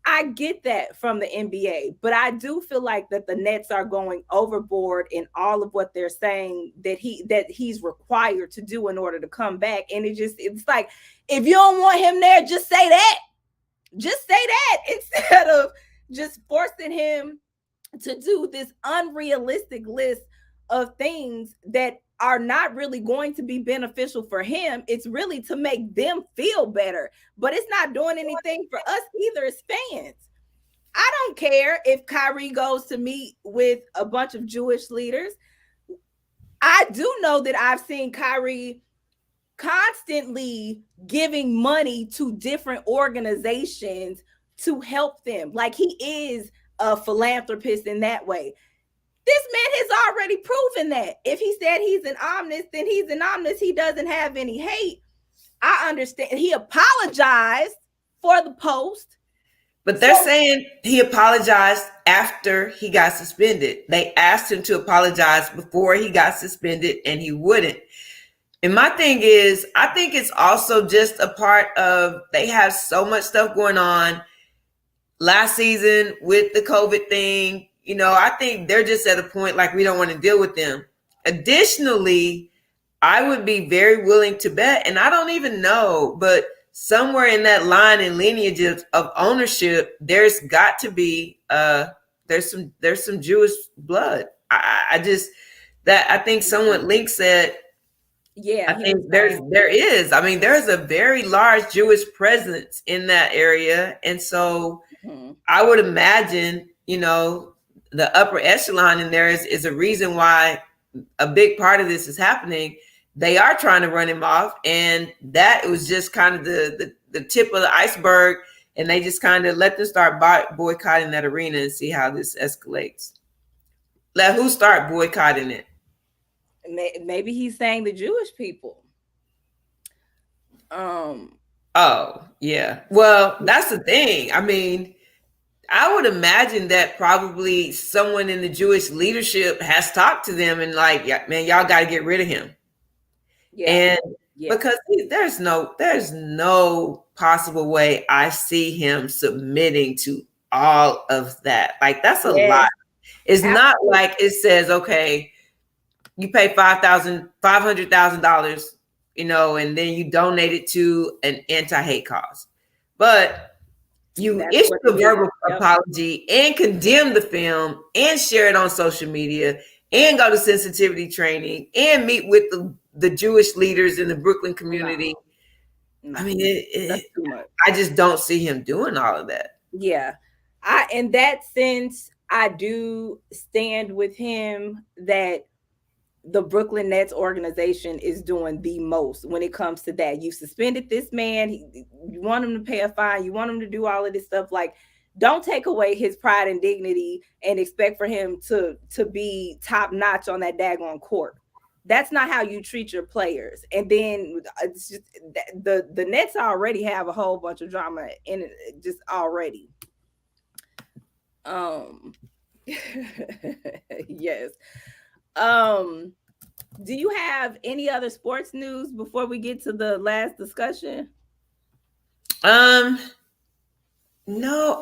I get that from the NBA, but I do feel like that the Nets are going overboard in all of what they're saying that he's required to do in order to come back. And it's like, if you don't want him there, just say that. Just say that instead of just forcing him to do this unrealistic list of things that are not really going to be beneficial for him. It's really to make them feel better, but it's not doing anything for us either as fans. I don't care if Kyrie goes to meet with a bunch of Jewish leaders. I do know that I've seen Kyrie constantly giving money to different organizations to help them. Like, he is a philanthropist in that way. This man has already proven that. If he said he's an omnist, then he's an omnist. He doesn't have any hate. I understand. He apologized for the post. But they're saying he apologized after he got suspended. They asked him to apologize before he got suspended, and he wouldn't. And my thing is, I think it's also just a part of, they have so much stuff going on last season with the COVID thing. You know, I think they're just at a point like, we don't want to deal with them. Additionally, I would be very willing to bet, and I don't even know, but somewhere in that line and lineage of ownership, there's got to be there's some Jewish blood. I think someone Link said, yeah, I think there is. I mean, there's a very large Jewish presence in that area, and so I would imagine, you know, the upper echelon in there is a reason why a big part of this is happening. They are trying to run him off, and that was just kind of the tip of the iceberg, and they just kind of let them start boycotting that arena and see how this escalates. Let who start boycotting it? Maybe he's saying the Jewish people. Oh, yeah. Well, that's the thing. I mean, I would imagine that probably someone in the Jewish leadership has talked to them and like, yeah, man, y'all got to get rid of him. Yeah. And because there's no possible way I see him submitting to all of that. Like, that's a lot. It's not like it says, okay, you pay $500,000, you know, and then you donate it to an anti-hate cause. But you issue a verbal apology and condemn the film and share it on social media and go to sensitivity training and meet with the Jewish leaders in the Brooklyn community. No. I mean, that's too much. I just don't see him doing all of that. Yeah. In that sense, I do stand with him that the Brooklyn Nets organization is doing the most when it comes to that. You suspended this man. You want him to pay a fine. You want him to do all of this stuff. Like, don't take away his pride and dignity and expect for him to be top notch on that daggone court. That's not how you treat your players. And then it's just, the Nets already have a whole bunch of drama in it just already. Yes. Do you have any other sports news before we get to the last discussion? No,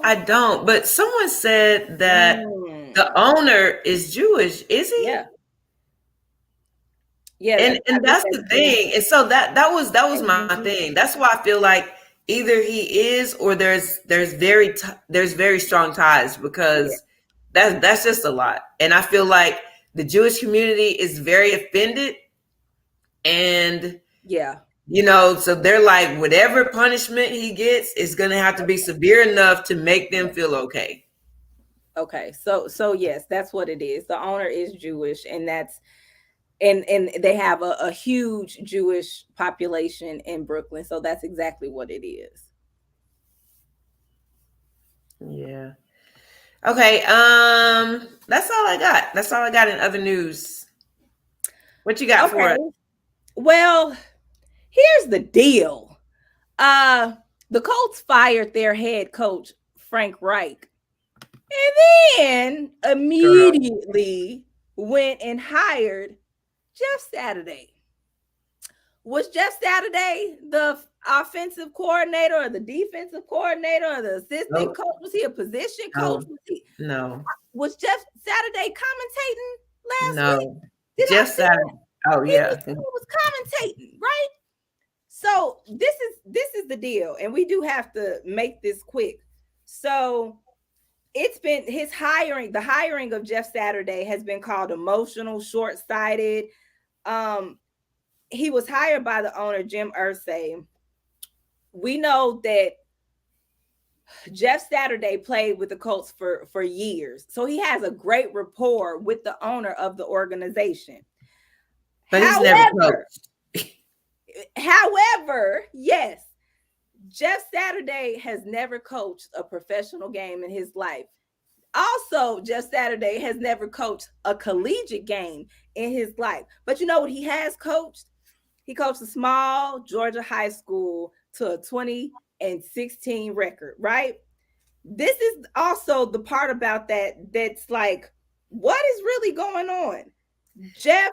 I don't. But someone said that the owner is Jewish. Is he? Yeah. Yeah. And that's the thing. And so that was my thing. That's why I feel like either he is or there's very strong ties, because that's just a lot. And I feel like the Jewish community is very offended, and you know, so they're like, whatever punishment he gets is going to have to be severe enough to make them feel okay. Okay, so yes, that's what it is. The owner is Jewish, and that's and they have a huge Jewish population in Brooklyn, so that's exactly what it is. Yeah. Okay. That's all I got. That's all I got in other news. What you got for Okay. us? Well, here's the deal. Uh the Colts fired their head coach, Frank Reich, and then Girl. immediately went and hired Jeff Saturday. Was Jeff Saturday the offensive coordinator or the defensive coordinator or the assistant Nope. coach? Was he a position coach? No. No. Was Jeff Saturday commentating last week? No. Did I Jeff see Saturday. that? Oh yeah. He was commentating, right? So this is the deal, and we do have to make this quick. So it's been his hiring, the hiring of Jeff Saturday has been called emotional, short-sighted. Um, he was hired by the owner, Jim Irsay. We know that Jeff Saturday played with the Colts for years. So he has a great rapport with the owner of the organization. But he's never However, coached. yes, Jeff Saturday has never coached a professional game in his life. Also, Jeff Saturday has never coached a collegiate game in his life. But you know what he has coached? He coached a small Georgia high school to a 20-16 record, right? This is also the part about that's like, what is really going on? Jeff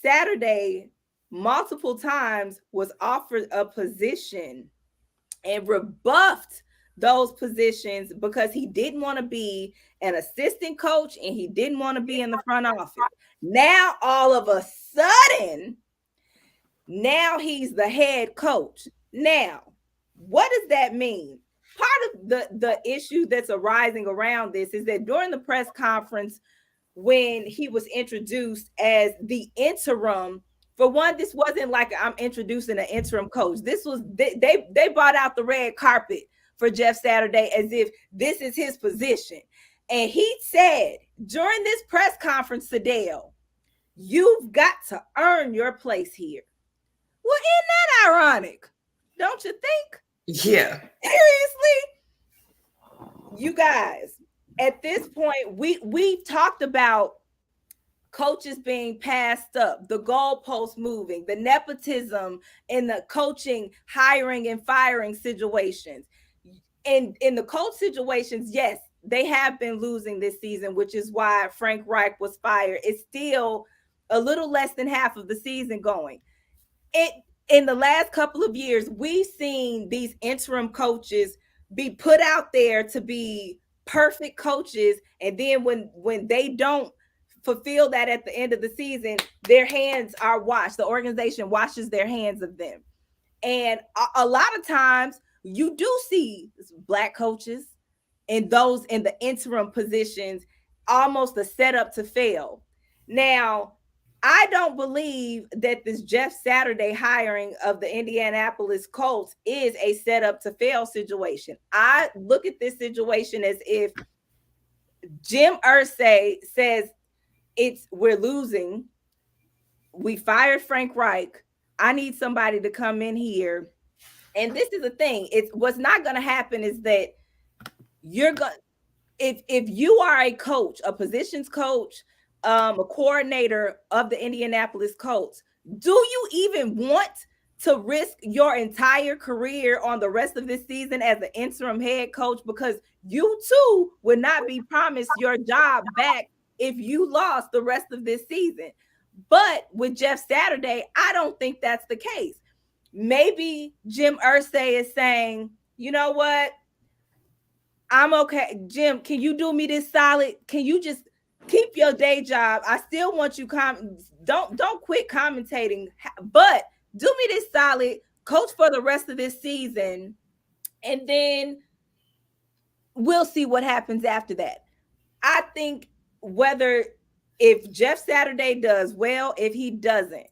Saturday multiple times was offered a position and rebuffed those positions because he didn't want to be an assistant coach and he didn't want to be in the front office. Now, all of a sudden, now he's the head coach. Now, what does that mean? Part of the issue that's arising around this is that during the press conference, when he was introduced as the interim, for one, this wasn't like I'm introducing an interim coach. This was they brought out the red carpet for Jeff Saturday as if this is his position. And he said during this press conference, Sadell, you've got to earn your place here. Well, isn't that ironic? Don't you think? Yeah. Seriously? You guys, at this point, we've talked about coaches being passed up, the goalposts moving, the nepotism in the coaching, hiring and firing situations. In the coach situations, yes, they have been losing this season, which is why Frank Reich was fired. It's still a little less than half of the season going. It in the last couple of years, we've seen these interim coaches be put out there to be perfect coaches, and then when they don't fulfill that at the end of the season, their hands are washed. The organization washes their hands of them. And a lot of times you do see black coaches and those in the interim positions almost a setup to fail. Now, I don't believe that this Jeff Saturday hiring of the Indianapolis Colts is a setup to fail situation. I look at this situation as if Jim Irsay says we're losing. We fired Frank Reich. I need somebody to come in here. And this is the thing. It's what's not going to happen is that you're going if you are a coach, a positions coach, a coordinator of the Indianapolis Colts, do you even want to risk your entire career on the rest of this season as an interim head coach? Because you too would not be promised your job back if you lost the rest of this season. But with Jeff Saturday, I don't think that's the case. Maybe Jim Irsay is saying, you know what? I'm okay. Jim, can you do me this solid? Can you just keep your day job? I still want you don't quit commentating, but do me this solid, coach for the rest of this season, and then we'll see what happens after that. I think whether if Jeff Saturday does well, if he doesn't,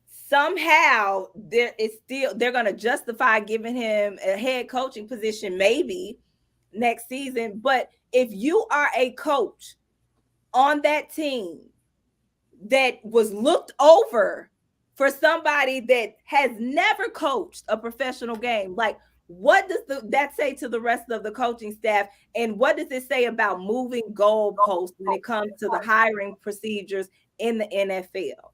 somehow they're going to justify giving him a head coaching position maybe next season. But if you are a coach on that team that was looked over for somebody that has never coached a professional game, like What does that say to the rest of the coaching staff? And what does it say about moving goalposts when it comes to the hiring procedures in the NFL?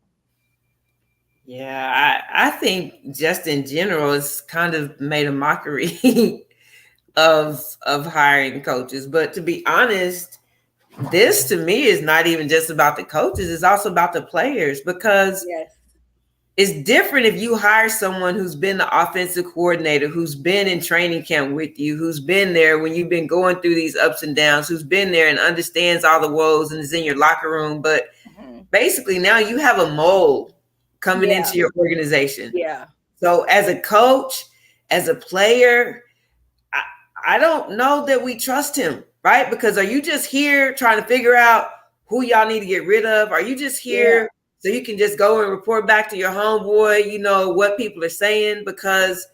Yeah, I think just in general, it's kind of made a mockery of hiring coaches. But to be honest, this to me is not even just about the coaches, it's also about the players, because Yes. it's different if you hire someone who's been the offensive coordinator, who's been in training camp with you, who's been there when you've been going through these ups and downs, who's been there and understands all the woes and is in your locker room. But basically now you have a mold coming Yeah. into your organization. Yeah. So as a coach, as a player, I don't know that we trust him, right? Because are you just here trying to figure out who y'all need to get rid of? Are you just here so you can just go and report back to your homeboy, you know, what people are saying? Because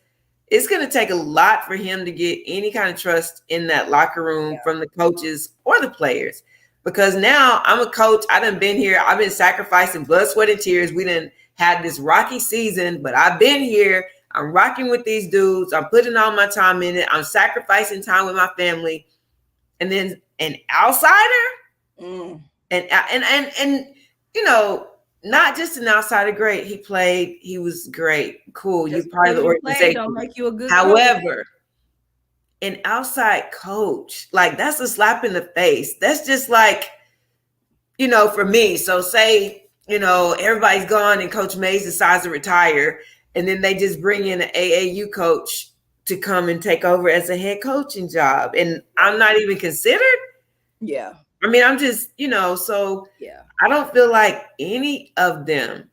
it's going to take a lot for him to get any kind of trust in that locker room from the coaches or the players. Because now I'm a coach. I done been here. I've been sacrificing blood, sweat, and tears. We done had this rocky season, but I've been here. I'm rocking with these dudes. I'm putting all my time in it. I'm sacrificing time with my family. And then an outsider, and you know, not just an outsider. Great, he played. He was great. Cool. You're part of the organization. Don't make you a good However, an outside coach, like, that's a slap in the face. That's just like, you know, for me. So say, you know, everybody's gone and Coach Mays decides to retire, and then they just bring in an AAU coach to come and take over as a head coaching job, and I'm not even considered. Yeah. I mean, I'm just, you know, so yeah. I don't feel like any of them.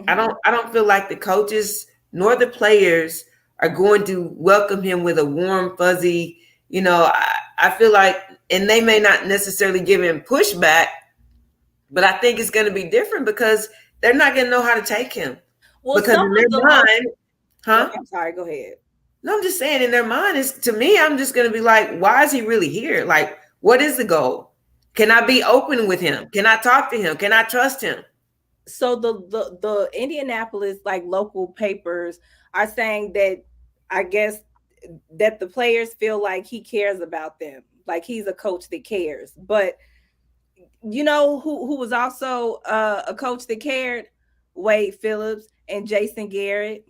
I don't feel like the coaches nor the players are going to welcome him with a warm, fuzzy, you know, I feel like, and they may not necessarily give him pushback, but I think it's going to be different because they're not going to know how to take him. Well, because in their mind, I'm sorry, go ahead. No, I'm just saying, in their mind, is, to me, I'm just going to be like, why is he really here? Like, what is the goal? Can I be open with him? Can I talk to him? Can I trust him? So the Indianapolis, like, local papers are saying that, I guess, that the players feel like he cares about them, like he's a coach that cares. But you know who was also a coach that cared? Wade Phillips and Jason Garrett.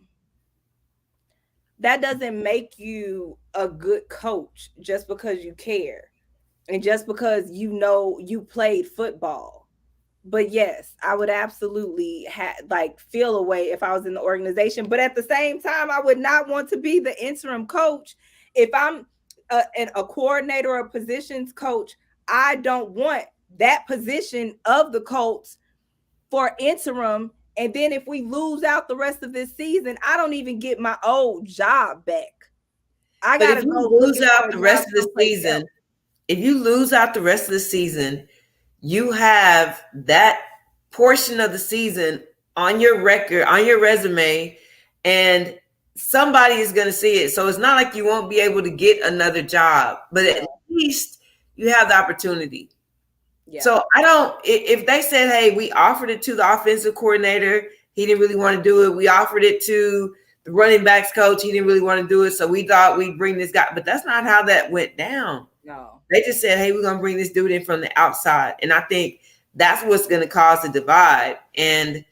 That doesn't make you a good coach just because you care and just because you know you played football. But yes, I would absolutely feel a way if I was in the organization. But at the same time, I would not want to be the interim coach. If I'm a coordinator or a positions coach, I don't want that position of the Colts for interim. And then if we lose out the rest of this season, I don't even get my old job back. I got to go lose out the rest of the season. If you lose out the rest of the season, you have that portion of the season on your record, on your resume, and somebody is going to see it. So it's not like you won't be able to get another job, but at least you have the opportunity. Yeah. So if they said, hey, we offered it to the offensive coordinator, he didn't really want to do it. We offered it to the running backs coach, he didn't really want to do it. So we thought we'd bring this guy, but that's not how that went down. No. They just said, hey, we're going to bring this dude in from the outside. And I think that's what's going to cause the divide. And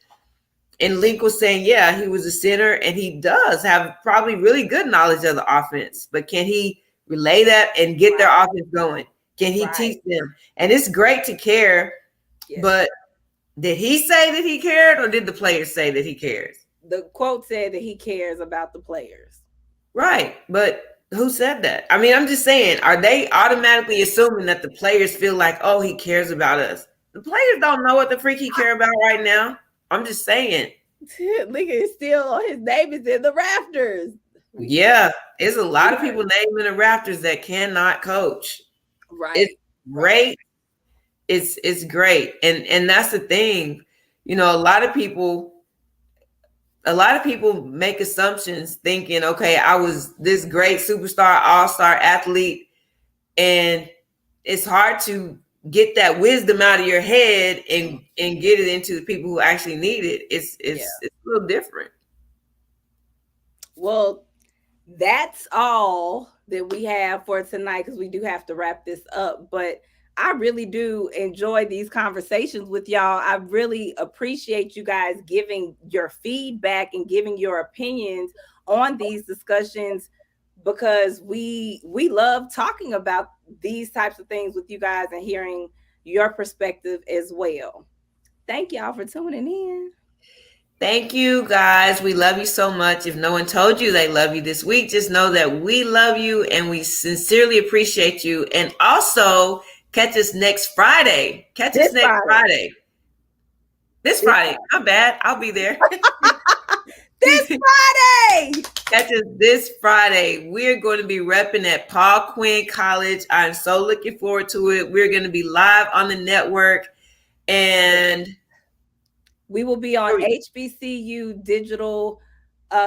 Link was saying, yeah, he was a center and he does have probably really good knowledge of the offense, but can he relay that and get their offense going? Can he teach them? And it's great to care, but did he say that he cared, or did the players say that he cares? The quote said that he cares about the players. Right. But who said that? I mean, I'm just saying, are they automatically assuming that the players feel like, oh, he cares about us? The players don't know what the freak he care about right now. I'm just saying. Look, it's still, his name is in the rafters. Yeah. There's a lot of people named in the rafters that cannot coach. Right. It's great. It's great. And that's the thing. You know, a lot of people make assumptions thinking, okay, I was this great superstar, all-star athlete, and it's hard to get that wisdom out of your head and get it into the people who actually need it. It's a little different. Well, that's all that we have for tonight because we do have to wrap this up. But I really do enjoy these conversations with y'all. I really appreciate you guys giving your feedback and giving your opinions on these discussions because we love talking about these types of things with you guys and hearing your perspective as well. Thank y'all for tuning in. Thank you guys. We love you so much. If no one told you they love you this week, just know that we love you and we sincerely appreciate you. And also, catch us next Friday. Catch us This next Friday. Friday. This Friday. I'm bad. I'll be there. This Friday. Catch us this Friday. We're going to be repping at Paul Quinn College. I'm so looking forward to it. We're going to be live on the network. And we will be on HBCU digital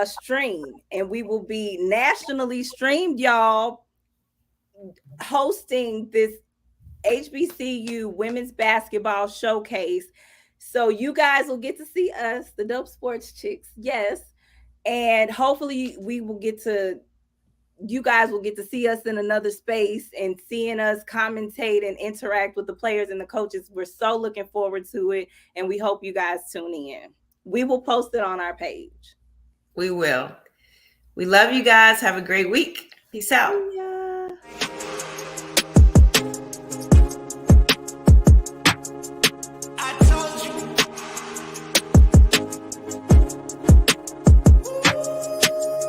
stream, and we will be nationally streamed, y'all, hosting this HBCU women's basketball showcase. So you guys will get to see us, the Dope Sports Chicks, yes, and hopefully we will get to. You guys will get to see us in another space and seeing us commentate and interact with the players and the coaches. We're so looking forward to it, and we hope you guys tune in. We will post it on our page. We will. We love you guys. Have a great week. Peace out. Yeah.